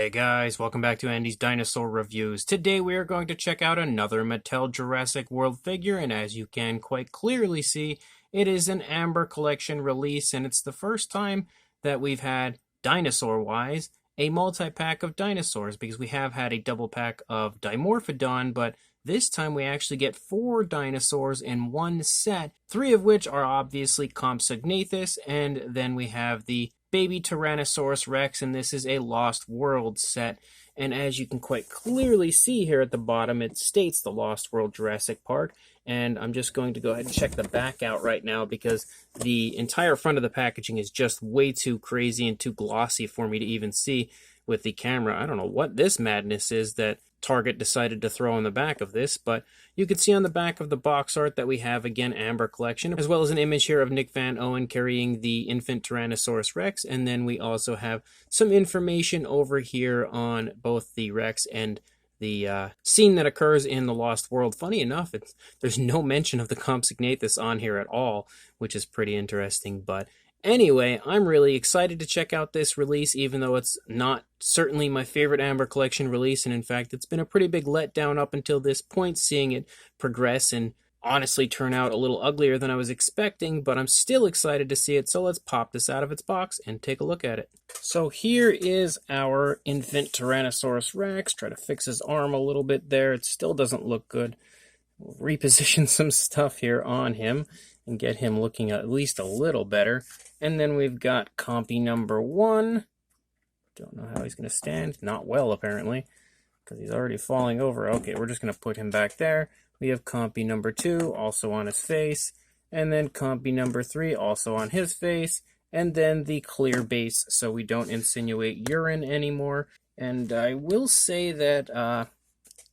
Hey guys, welcome back to Andy's Dinosaur Reviews. Today we are going to check out another Mattel Jurassic World figure, and as you can quite clearly see, it is an Amber Collection release, and it's the first time that we've had, dinosaur-wise, a multi-pack of dinosaurs, because we have had a double pack of Dimorphodon, but this time we actually get 4 dinosaurs in one set, 3 of which are obviously Compsognathus, and then we have the baby Tyrannosaurus Rex, and this is a Lost World set. And as you can quite clearly see here at the bottom, it states the Lost World Jurassic Park. And I'm just going to go ahead and check the back out right now because the entire front of the packaging is just way too crazy and too glossy for me to even see with the camera. I don't know what this madness is that Target decided to throw on the back of this, but you can see on the back of the box art that we have, again, Amber Collection, as well as an image here of Nick Van Owen carrying the infant Tyrannosaurus Rex, and then we also have some information over here on both the Rex and the scene that occurs in the Lost World. Funny enough, there's no mention of the Compsognathus on here at all, which is pretty interesting, but anyway, I'm really excited to check out this release, even though it's not certainly my favorite Amber Collection release, and in fact, it's been a pretty big letdown up until this point, seeing it progress and honestly turn out a little uglier than I was expecting, but I'm still excited to see it, so let's pop this out of its box and take a look at it. So here is our infant Tyrannosaurus Rex. Try to fix his arm a little bit there. It still doesn't look good. We'll reposition some stuff here on him and get him looking at least a little better. And then we've got Compy number 1. Don't know how he's going to stand. Not well, apparently, because he's already falling over. Okay, we're just going to put him back there. We have Compy number 2, also on his face. And then Compy number 3, also on his face. And then the clear base, so we don't insinuate urine anymore. And I will say that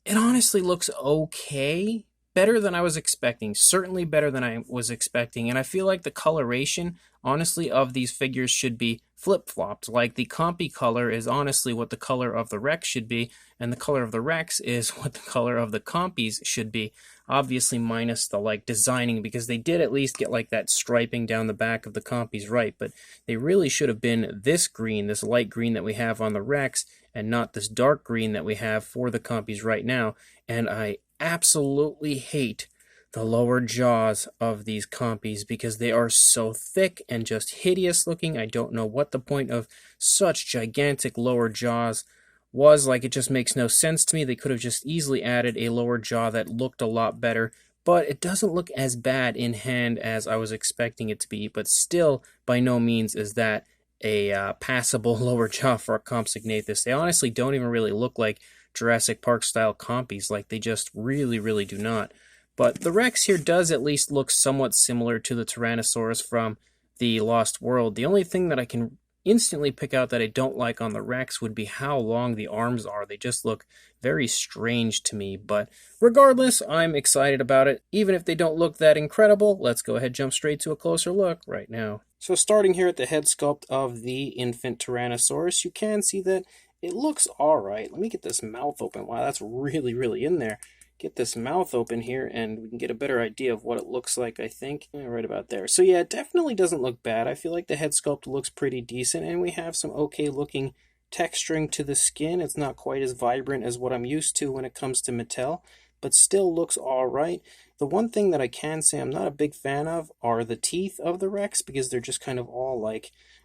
it honestly looks okay. Better than I was expecting, certainly better than I was expecting, and I feel like the coloration, honestly, of these figures should be flip-flopped. Like, the Compy color is honestly what the color of the Rex should be, and the color of the Rex is what the color of the Compys should be. Obviously minus the, designing, because they did at least get, that striping down the back of the Compys right, but they really should have been this green, this light green that we have on the Rex, and not this dark green that we have for the Compys right now, and I absolutely hate the lower jaws of these Compys because they are so thick and just hideous looking. I don't know what the point of such gigantic lower jaws was. It just makes no sense to me. They could have just easily added a lower jaw that looked a lot better, but it doesn't look as bad in hand as I was expecting it to be, but still by no means is that a passable lower jaw for a Compsognathus. They honestly don't even really look like Jurassic Park style Compys, they just really do not. But the Rex here does at least look somewhat similar to the Tyrannosaurus from the Lost World. The only thing that I can instantly pick out that I don't like on the Rex would be how long the arms are. They just look very strange to me, but regardless, I'm excited about it. Even if they don't look that incredible, let's go ahead and jump straight to a closer look right now. So starting here at the head sculpt of the infant Tyrannosaurus, you can see that it looks alright. Let me get this mouth open. Wow, that's really in there. Get this mouth open here and we can get a better idea of what it looks like, I think. Yeah, right about there. So yeah, it definitely doesn't look bad. I feel like the head sculpt looks pretty decent and we have some okay looking texturing to the skin. It's not quite as vibrant as what I'm used to when it comes to Mattel, but still looks alright. The one thing that I can say I'm not a big fan of are the teeth of the Rex because they're just kind of all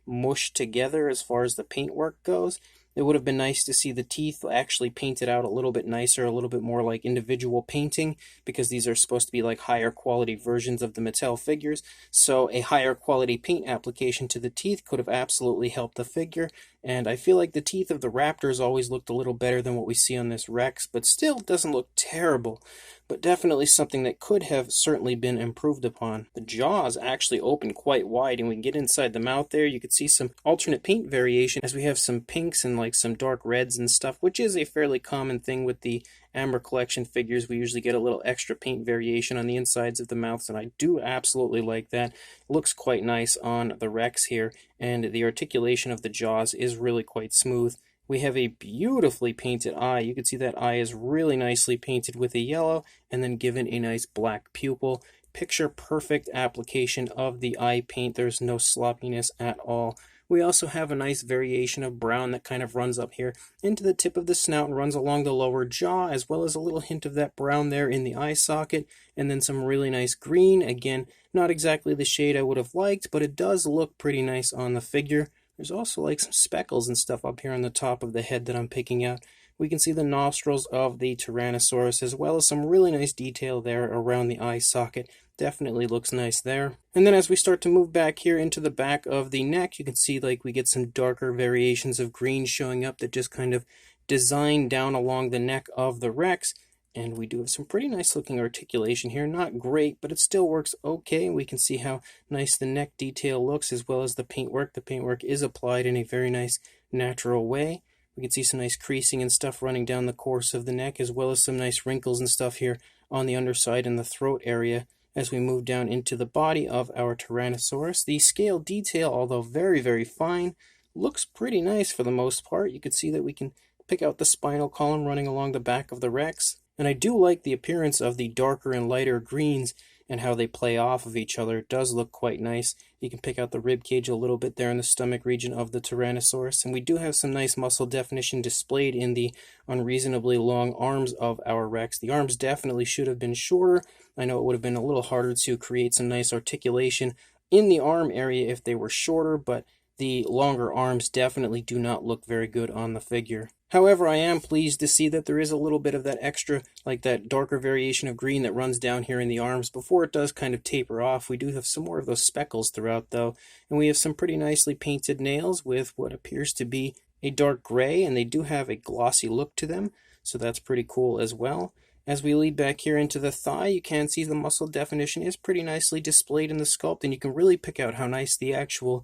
mushed together as far as the paintwork goes. It would have been nice to see the teeth actually painted out a little bit nicer, a little bit more like individual painting, because these are supposed to be higher quality versions of the Mattel figures. So a higher quality paint application to the teeth could have absolutely helped the figure. And I feel like the teeth of the Raptors always looked a little better than what we see on this Rex, but still doesn't look terrible. But definitely something that could have certainly been improved upon. The jaws actually open quite wide, and we can get inside the mouth there. You could see some alternate paint variation as we have some pinks and some dark reds and stuff, which is a fairly common thing with the Amber Collection figures. We usually get a little extra paint variation on the insides of the mouths, and I do absolutely like that. It looks quite nice on the Rex here, and the articulation of the jaws is really quite smooth. We have a beautifully painted eye. You can see that eye is really nicely painted with a yellow and then given a nice black pupil. Picture perfect application of the eye paint. There's no sloppiness at all. We also have a nice variation of brown that kind of runs up here into the tip of the snout and runs along the lower jaw, as well as a little hint of that brown there in the eye socket, and then some really nice green. Again, not exactly the shade I would have liked, but it does look pretty nice on the figure. There's also like some speckles and stuff up here on the top of the head that I'm picking out. We can see the nostrils of the Tyrannosaurus, as well as some really nice detail there around the eye socket. Definitely looks nice there. And then as we start to move back here into the back of the neck, you can see like we get some darker variations of green showing up that just kind of design down along the neck of the Rex. And we do have some pretty nice looking articulation here. Not great, but it still works okay. We can see how nice the neck detail looks, as well as the paintwork. The paintwork is applied in a very nice natural way. We can see some nice creasing and stuff running down the course of the neck, as well as some nice wrinkles and stuff here on the underside and the throat area as we move down into the body of our Tyrannosaurus. The scale detail, although very, very fine, looks pretty nice for the most part. You can see that we can pick out the spinal column running along the back of the Rex. And I do like the appearance of the darker and lighter greens and how they play off of each other. It does look quite nice. You can pick out the rib cage a little bit there in the stomach region of the Tyrannosaurus. And we do have some nice muscle definition displayed in the unreasonably long arms of our Rex. The arms definitely should have been shorter. I know it would have been a little harder to create some nice articulation in the arm area if they were shorter, but the longer arms definitely do not look very good on the figure. However, I am pleased to see that there is a little bit of that extra, like that darker variation of green that runs down here in the arms before it does kind of taper off. We do have some more of those speckles throughout though, and we have some pretty nicely painted nails with what appears to be a dark gray, and they do have a glossy look to them, so that's pretty cool as well. As we lead back here into the thigh, you can see the muscle definition is pretty nicely displayed in the sculpt, and you can really pick out how nice the actual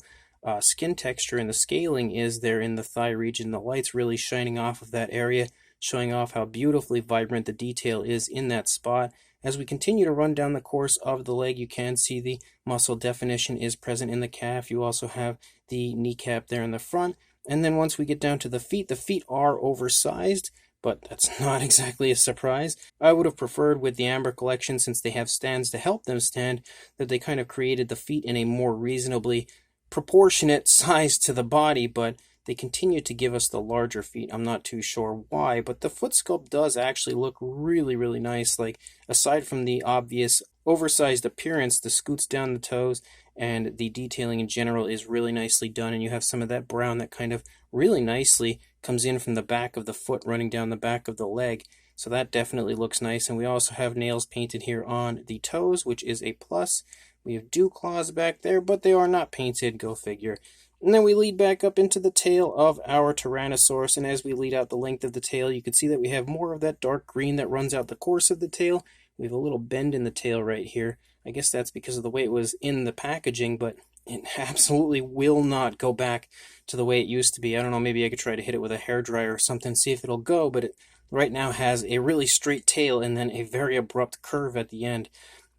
skin texture and the scaling is there in the thigh region. The light's really shining off of that area, showing off how beautifully vibrant the detail is in that spot. As we continue to run down the course of the leg, you can see the muscle definition is present in the calf. You also have the kneecap there in the front. And then once we get down to the feet are oversized, but that's not exactly a surprise. I would have preferred with the Amber collection, since they have stands to help them stand, that they kind of created the feet in a more reasonably proportionate size to the body, but they continue to give us the larger feet. I'm not too sure why, but the foot sculpt does actually look really, really nice. Like, aside from the obvious oversized appearance, the scoots down the toes and the detailing in general is really nicely done, and you have some of that brown that kind of really nicely comes in from the back of the foot running down the back of the leg. So that definitely looks nice, and we also have nails painted here on the toes, which is a plus. We have dew claws back there, but they are not painted, go figure. And then we lead back up into the tail of our Tyrannosaurus, and as we lead out the length of the tail, you can see that we have more of that dark green that runs out the course of the tail. We have a little bend in the tail right here. I guess that's because of the way it was in the packaging, but it absolutely will not go back to the way it used to be. I don't know, maybe I could try to hit it with a hairdryer or something, see if it'll go, but it right now has a really straight tail and then a very abrupt curve at the end.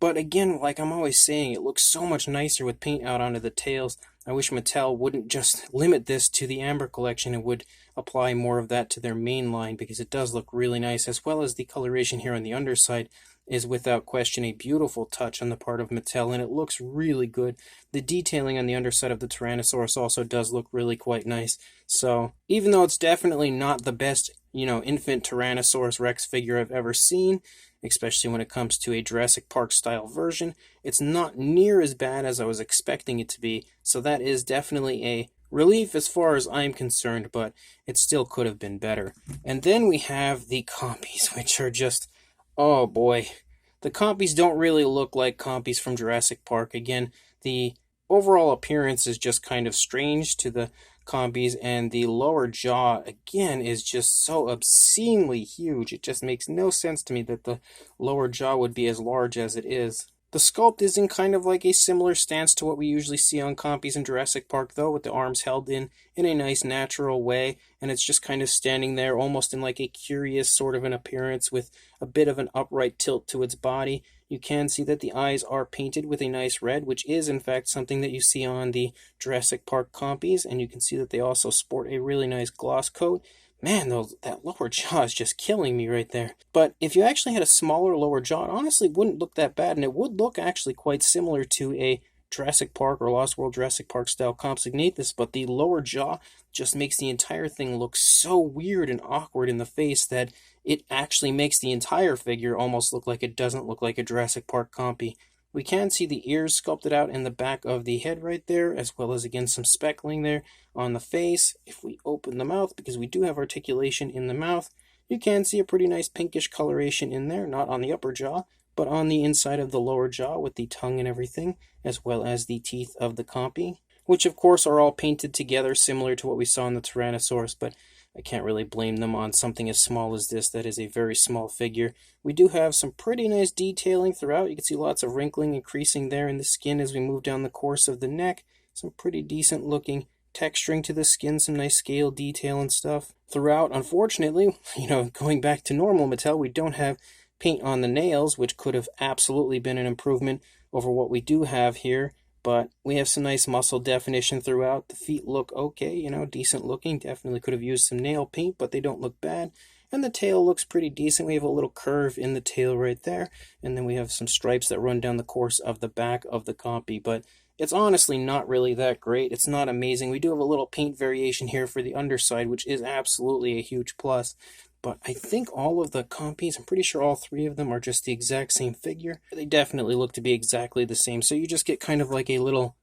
But again, like I'm always saying, it looks so much nicer with paint out onto the tails. I wish Mattel wouldn't just limit this to the Amber collection and would apply more of that to their main line, because it does look really nice, as well as the coloration here on the underside is without question a beautiful touch on the part of Mattel, and it looks really good. The detailing on the underside of the Tyrannosaurus also does look really quite nice. So even though it's definitely not the best, infant Tyrannosaurus Rex figure I've ever seen, especially when it comes to a Jurassic Park style version, it's not near as bad as I was expecting it to be. So that is definitely a relief as far as I'm concerned, but it still could have been better. And then we have the Compys, which are just, oh boy. The Compys don't really look like Compys from Jurassic Park. Again, the overall appearance is just kind of strange to the Compys, and the lower jaw, again, is just so obscenely huge. It just makes no sense to me that the lower jaw would be as large as it is. The sculpt is in kind of like a similar stance to what we usually see on Compys in Jurassic Park, though, with the arms held in a nice natural way, and it's just kind of standing there almost in like a curious sort of an appearance with a bit of an upright tilt to its body. You can see that the eyes are painted with a nice red, which is in fact something that you see on the Jurassic Park Compys, and you can see that they also sport a really nice gloss coat. Man, that lower jaw is just killing me right there. But if you actually had a smaller lower jaw, it honestly wouldn't look that bad, and it would look actually quite similar to a Jurassic Park or Lost World Jurassic Park style Compsognathus, but the lower jaw just makes the entire thing look so weird and awkward in the face that it actually makes the entire figure almost look like it doesn't look like a Jurassic Park compy. We can see the ears sculpted out in the back of the head right there, as well as again some speckling there on the face. If we open the mouth, because we do have articulation in the mouth, you can see a pretty nice pinkish coloration in there, not on the upper jaw, but on the inside of the lower jaw with the tongue and everything, as well as the teeth of the compy, which of course are all painted together similar to what we saw in the Tyrannosaurus, but I can't really blame them on something as small as this. That is a very small figure. We do have some pretty nice detailing throughout. You can see lots of wrinkling and creasing there in the skin as we move down the course of the neck. Some pretty decent looking texturing to the skin, some nice scale detail and stuff throughout. Unfortunately, going back to normal Mattel, we don't have paint on the nails, which could have absolutely been an improvement over what we do have here. But we have some nice muscle definition throughout. The feet look okay, decent looking. Definitely could have used some nail paint, but they don't look bad. And the tail looks pretty decent. We have a little curve in the tail right there. And then we have some stripes that run down the course of the back of the compy. But it's honestly not really that great. It's not amazing. We do have a little paint variation here for the underside, which is absolutely a huge plus. But I think all of the compys, I'm pretty sure all three of them are just the exact same figure. They definitely look to be exactly the same. So you just get kind of like a little,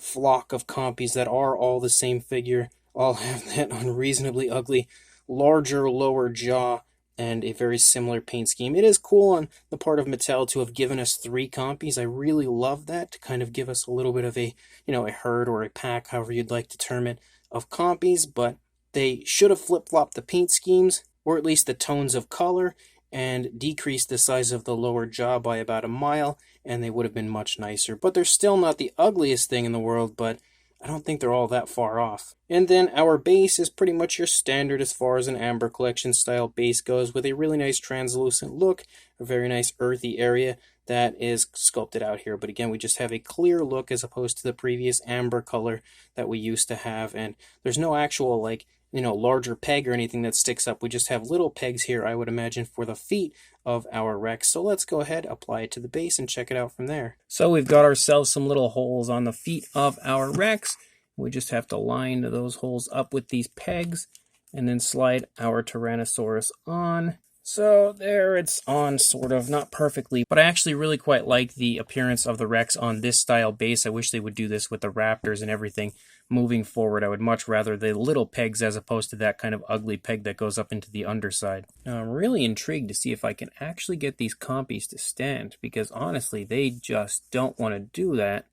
flock of compys that are all the same figure. All have that unreasonably ugly, larger lower jaw and a very similar paint scheme. It is cool on the part of Mattel to have given us three compys. I really love that, to kind of give us a little bit of a, a herd or a pack, however you'd like to term it, of compys. But they should have flip-flopped the paint schemes, or at least the tones of color, and decreased the size of the lower jaw by about a mile, and they would have been much nicer. But they're still not the ugliest thing in the world, but I don't think they're all that far off. And then our base is pretty much your standard as far as an Amber Collection style base goes, with a really nice translucent look, a very nice earthy area that is sculpted out here. But again, we just have a clear look as opposed to the previous amber color that we used to have, and there's no actual larger peg or anything that sticks up. We just have little pegs here, I would imagine, for the feet of our Rex. So let's go ahead, apply it to the base, and check it out from there. So we've got ourselves some little holes on the feet of our Rex. We just have to line those holes up with these pegs and then slide our Tyrannosaurus on. So there it's on, sort of, not perfectly, but I actually really quite like the appearance of the Rex on this style base. I wish they would do this with the Raptors and everything moving forward. I would much rather the little pegs as opposed to that kind of ugly peg that goes up into the underside. Now I'm really intrigued to see if I can actually get these compys to stand, because honestly they just don't want to do that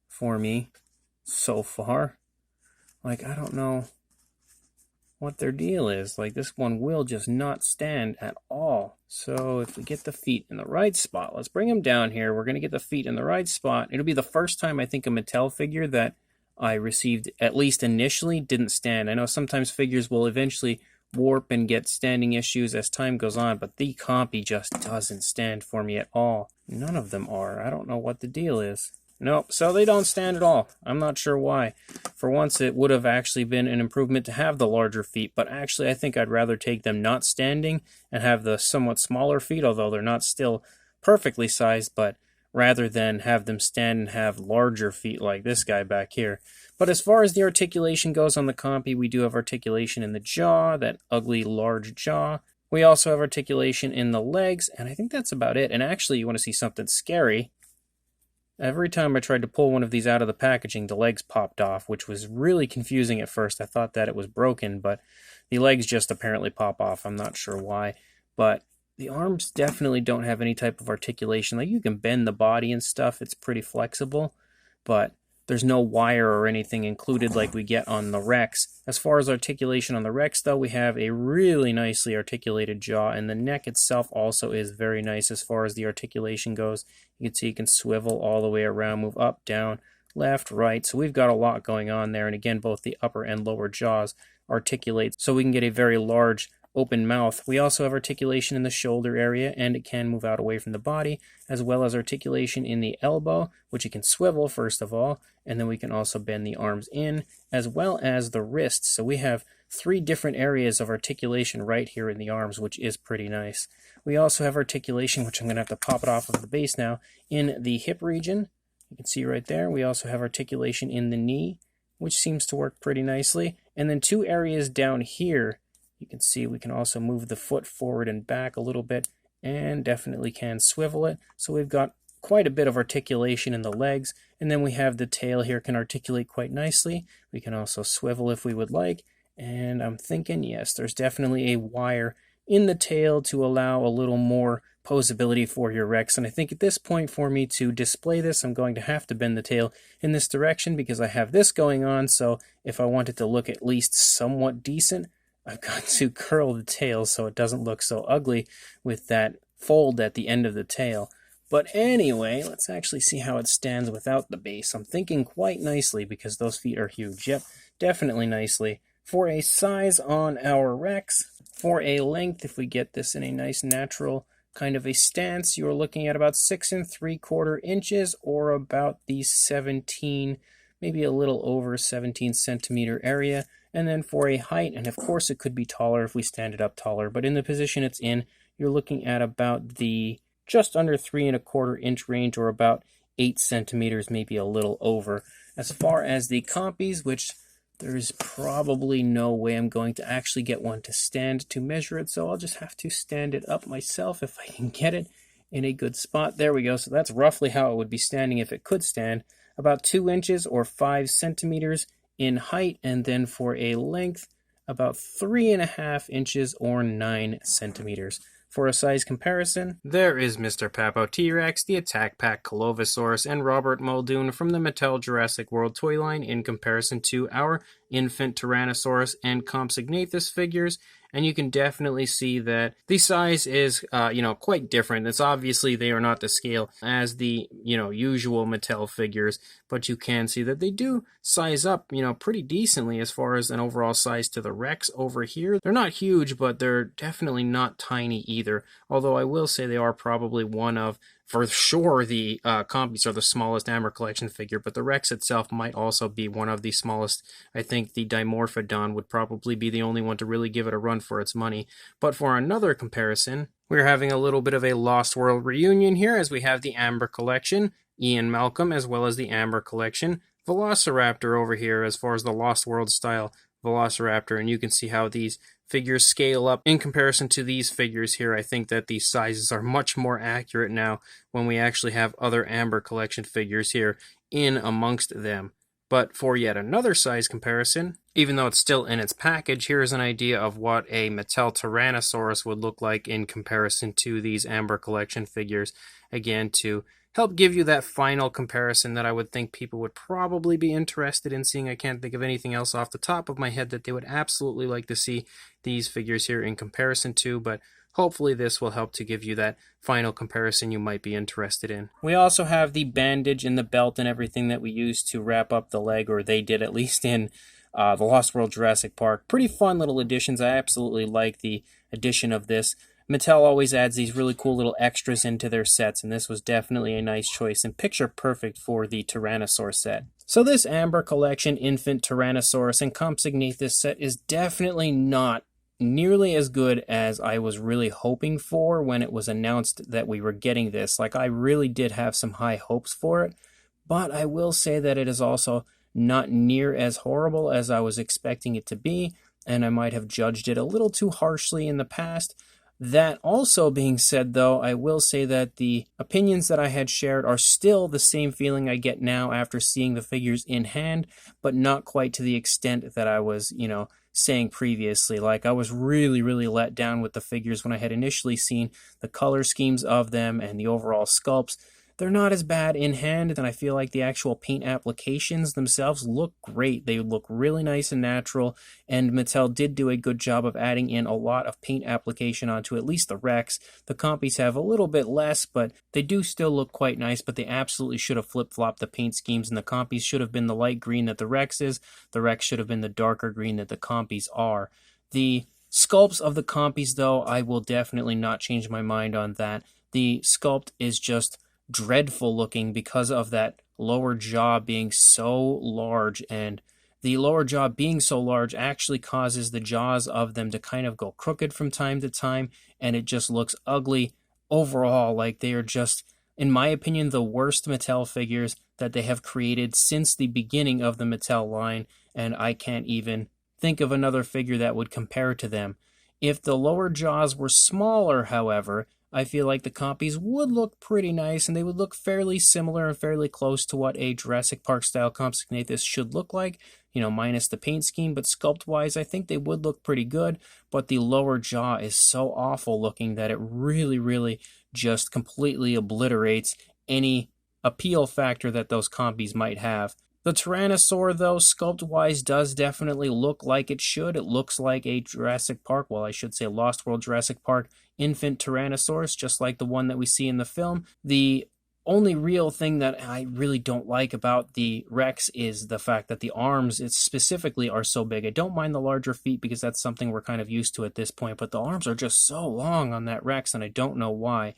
for me so far. I don't know what their deal is. This one will just not stand at all. So if we get the feet in the right spot, let's bring them down here. We're going to get the feet in the right spot. It'll be the first time, I think, a Mattel figure that I received, at least initially, didn't stand. I know sometimes figures will eventually warp and get standing issues as time goes on, but the compy just doesn't stand for me at all. None of them are. I don't know what the deal is. Nope, so they don't stand at all. I'm not sure why. For once, it would have actually been an improvement to have the larger feet, but actually I think I'd rather take them not standing and have the somewhat smaller feet, although they're not still perfectly sized, but rather than have them stand and have larger feet like this guy back here. But as far as the articulation goes on the compy, we do have articulation in the jaw, that ugly large jaw. We also have articulation in the legs, and I think that's about it. And actually, you want to see something scary. Every time I tried to pull one of these out of the packaging, the legs popped off, which was really confusing at first. I thought that it was broken, but the legs just apparently pop off. I'm not sure why. But the arms definitely don't have any type of articulation. You can bend the body and stuff. It's pretty flexible, but there's no wire or anything included like we get on the Rex. As far as articulation on the Rex, though, we have a really nicely articulated jaw, and the neck itself also is very nice as far as the articulation goes. You can see you can swivel all the way around, move up, down, left, right. So we've got a lot going on there, and again, both the upper and lower jaws articulate, so we can get a very large open mouth. We also have articulation in the shoulder area, and it can move out away from the body, as well as articulation in the elbow, which you can swivel first of all, and then we can also bend the arms in, as well as the wrists. So we have 3 different areas of articulation right here in the arms, which is pretty nice. We also have articulation, which I'm going to have to pop it off of the base now, in the hip region, You can see right there, we also have articulation in the knee, which seems to work pretty nicely. And then two areas down here, you can see we can also move the foot forward and back a little bit, and definitely can swivel it. So we've got quite a bit of articulation in the legs, and then we have the tail here can articulate quite nicely. We can also swivel if we would like, and I'm thinking, yes, there's definitely a wire in the tail to allow a little more posability for your Rex. And I think at this point, for me to display this, I'm going to have to bend the tail in this direction because I have this going on. So if I want it to look at least somewhat decent, I've got to curl the tail so it doesn't look so ugly with that fold at the end of the tail. But anyway, let's actually see how it stands without the base. I'm thinking quite nicely because those feet are huge. Yep, definitely nicely. For a size on our Rex, for a length, if we get this in a nice natural kind of a stance, you're looking at about 6 3/4 inches, or about the 17, maybe a little over 17 centimeter area. And then for a height, and of course it could be taller if we stand it up taller, but in the position it's in, you're looking at about the just under 3 1/4 inch range, or about 8 centimeters, maybe a little over. As far as the Compys, which there's probably no way I'm going to actually get one to stand to measure it, so I'll just have to stand it up myself if I can get it in a good spot. There we go. So that's roughly how it would be standing if it could stand. About 2 inches or 5 centimeters in height, and then for a length, about 3 1/2 inches or 9 centimeters. For a size comparison, there is Mr. Papo T-Rex, the Attack Pack Colovosaurus, and Robert Muldoon from the Mattel Jurassic World toy line in comparison to our infant Tyrannosaurus and Compsognathus figures. And you can definitely see that the size is, quite different. It's obviously they are not the scale as the, usual Mattel figures, but you can see that they do size up, pretty decently as far as an overall size to the Rex over here. They're not huge, but they're definitely not tiny either. Although I will say they are probably one of, for sure, the Compys are the smallest Amber Collection figure, but the Rex itself might also be one of the smallest. I think the Dimorphodon would probably be the only one to really give it a run for its money. But for another comparison, we're having a little bit of a Lost World reunion here, as we have the Amber Collection, Ian Malcolm, as well as the Amber Collection Velociraptor over here, as far as the Lost World style Velociraptor, and you can see how these figures scale up in comparison to these figures here. I think that these sizes are much more accurate now when we actually have other Amber Collection figures here in amongst them. But for yet another size comparison, even though it's still in its package, here's an idea of what a Mattel Tyrannosaurus would look like in comparison to these Amber Collection figures. Again, to help give you that final comparison that I would think people would probably be interested in seeing. I can't think of anything else off the top of my head that they would absolutely like to see these figures here in comparison to, but hopefully this will help to give you that final comparison you might be interested in. We also have the bandage and the belt and everything that we use to wrap up the leg, or they did at least in the Lost World Jurassic Park. Pretty fun little additions. I absolutely like the addition of this. Mattel always adds these really cool little extras into their sets, and this was definitely a nice choice and picture perfect for the Tyrannosaur set. So this Amber Collection Infant Tyrannosaurus and Compsognathus set is definitely not nearly as good as I was really hoping for when it was announced that we were getting this. Like, I really did have some high hopes for it, but I will say that it is also not near as horrible as I was expecting it to be, and I might have judged it a little too harshly in the past. That also being said, though, I will say that the opinions that I had shared are still the same feeling I get now after seeing the figures in hand, but not quite to the extent that I was, saying previously. Like, I was really, really let down with the figures when I had initially seen the color schemes of them and the overall sculpts. They're not as bad in hand, and I feel like the actual paint applications themselves look great. They look really nice and natural, and Mattel did do a good job of adding in a lot of paint application onto at least the Rex. The Compys have a little bit less, but they do still look quite nice, but they absolutely should have flip-flopped the paint schemes, and the Compys should have been the light green that the Rex is. The Rex should have been the darker green that the Compys are. The sculpts of the Compys, though, I will definitely not change my mind on that. The sculpt is just dreadful looking because of that lower jaw being so large, and the lower jaw being so large actually causes the jaws of them to kind of go crooked from time to time, and it just looks ugly overall. Like, they are just in my opinion, the worst Mattel figures that they have created since the beginning of the Mattel line, and I can't even think of another figure that would compare to them. If the lower jaws were smaller, however, I feel like the Compys would look pretty nice, and they would look fairly similar and fairly close to what a Jurassic Park style Compsognathus should look like, minus the paint scheme, but sculpt-wise, I think they would look pretty good, but the lower jaw is so awful looking that it really, really just completely obliterates any appeal factor that those Compys might have. The Tyrannosaur, though, sculpt-wise, does definitely look like it should. It looks like a Jurassic Park, well, I should say Lost World Jurassic Park infant Tyrannosaurus, just like the one that we see in the film. The only real thing that I really don't like about the Rex is the fact that the arms specifically are so big. I don't mind the larger feet because that's something we're kind of used to at this point, but the arms are just so long on that Rex, and I don't know why.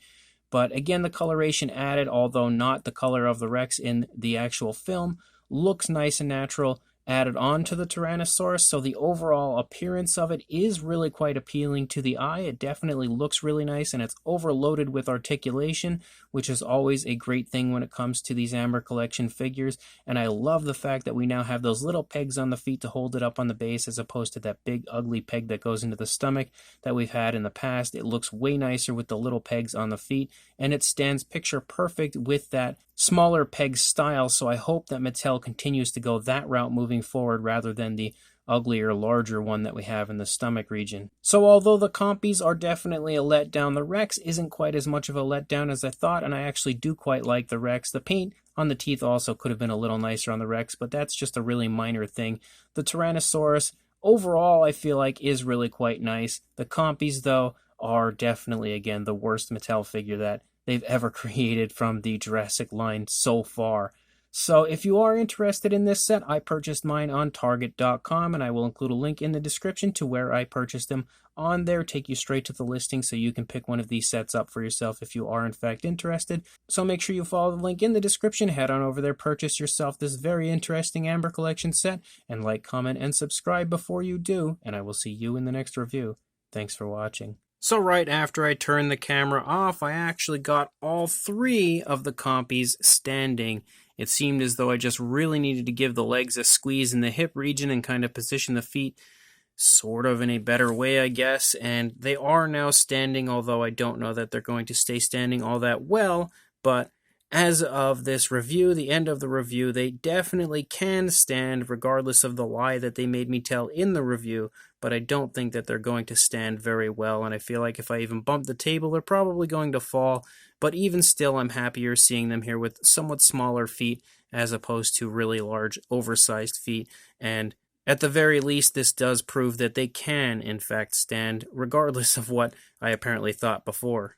But again, the coloration added, although not the color of the Rex in the actual film, looks nice and natural, added on to the Tyrannosaurus, so the overall appearance of it is really quite appealing to the eye. It definitely looks really nice, and it's overloaded with articulation, which is always a great thing when it comes to these Amber Collection figures, and I love the fact that we now have those little pegs on the feet to hold it up on the base as opposed to that big ugly peg that goes into the stomach that we've had in the past. It looks way nicer with the little pegs on the feet, and it stands picture perfect with that smaller peg style, so I hope that Mattel continues to go that route moving forward rather than the uglier, larger one that we have in the stomach region. So although the Compys are definitely a letdown, the Rex isn't quite as much of a letdown as I thought, and I actually do quite like the Rex. The paint on the teeth also could have been a little nicer on the Rex, but that's just a really minor thing. The Tyrannosaurus, overall, I feel like is really quite nice. The Compys, though, are definitely, again, the worst Mattel figure that they've ever created from the Jurassic line so far. So if you are interested in this set, I purchased mine on Target.com, and I will include a link in the description to where I purchased them. On there, take you straight to the listing so you can pick one of these sets up for yourself if you are in fact interested. So make sure you follow the link in the description, head on over there, purchase yourself this very interesting Amber Collection set, and like, comment, and subscribe before you do, and I will see you in the next review. Thanks for watching. So right after I turned the camera off, I actually got all three of the Compys standing. It seemed as though I just really needed to give the legs a squeeze in the hip region and kind of position the feet sort of in a better way, I guess. And they are now standing, although I don't know that they're going to stay standing all that well. But as of this review, the end of the review, they definitely can stand regardless of the lie that they made me tell in the review. But I don't think that they're going to stand very well, and I feel like if I even bump the table, they're probably going to fall. But even still, I'm happier seeing them here with somewhat smaller feet as opposed to really large, oversized feet. And at the very least, this does prove that they can, in fact, stand regardless of what I apparently thought before.